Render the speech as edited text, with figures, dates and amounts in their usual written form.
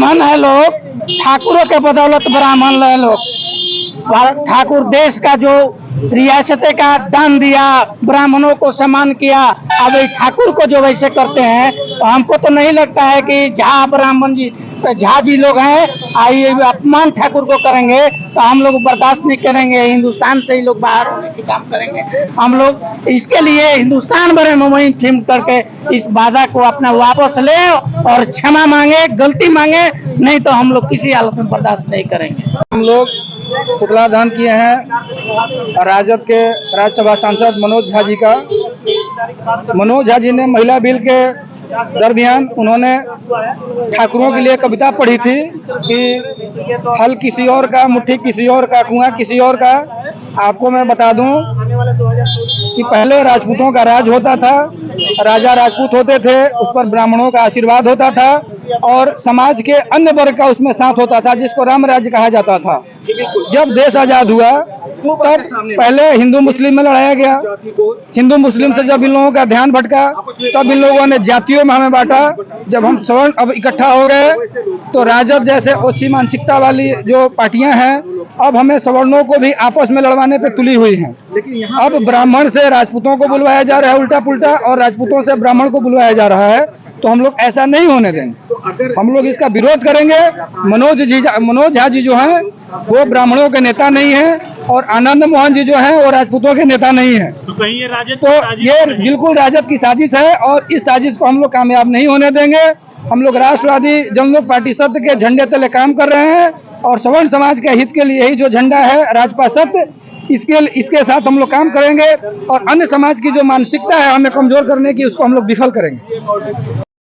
ब्राह्मण है लोग, ठाकुरों के बदौलत ब्राह्मण है लोग। ठाकुर देश का जो रियासतें का दान दिया, ब्राह्मणों को सम्मान किया, अब ठाकुर को जो वैसे करते हैं तो हमको तो नहीं लगता है कि झा ब्राह्मण जी, झा जी लोग हैं, आइए अपमान ठाकुर को करेंगे तो हम लोग बर्दाश्त नहीं करेंगे। हिंदुस्तान से ही लोग बाहर होने की काम करेंगे। हम लोग इसके लिए हिंदुस्तान भर में मुहिम थीम करके इस वादा को अपना वापस ले और क्षमा मांगे, गलती मांगे, नहीं तो हम लोग किसी हालत में बर्दाश्त नहीं करेंगे। हम लोग पुतला दहन किए हैं राजद के राज्यसभा सांसद मनोज झा जी का। मनोज झा जी ने महिला बिल के दरमियान उन्होंने ठाकुरों के लिए कविता पढ़ी थी कि हल किसी और का, मुट्ठी किसी और का, कुआं किसी और का। आपको मैं बता दूं कि पहले राजपूतों का राज होता था, राजा राजपूत होते थे, उस पर ब्राह्मणों का आशीर्वाद होता था और समाज के अन्य वर्ग का उसमें साथ होता था, जिसको राम राज्य कहा जाता था। जब देश आजाद हुआ तब पहले हिंदू मुस्लिम में लड़ाया गया। हिंदू मुस्लिम से जब इन लोगों का ध्यान भटका तब इन लोगों ने जातियों में हमें बांटा। जब हम सवर्ण अब इकट्ठा हो गए तो राजद जैसे ओछी मानसिकता वाली जो पार्टियां हैं अब हमें सवर्णों को भी आपस में लड़वाने पे तुली हुई हैं। अब ब्राह्मण से राजपूतों को बुलवाया जा रहा है उल्टा पुल्टा, और राजपूतों से ब्राह्मण को बुलवाया जा रहा है। तो हम लोग ऐसा नहीं होने देंगे, हम लोग इसका विरोध करेंगे। मनोज झा जी जो हैं वो ब्राह्मणों के नेता नहीं है और आनंद मोहन जी जो हैं वो राजपूतों के नेता नहीं है। तो कहीं ये बिल्कुल राजद की साजिश है और इस साजिश को हम लोग कामयाब नहीं होने देंगे। हम लोग राष्ट्रवादी जनलोक पार्टी सत्य के झंडे तले काम कर रहे हैं और सवर्ण समाज के हित के लिए ही जो झंडा है राजपा सत्य, इसके साथ हम लोग काम करेंगे और अन्य समाज की जो मानसिकता है हमें कमजोर करने की, उसको हम लोग विफल करेंगे।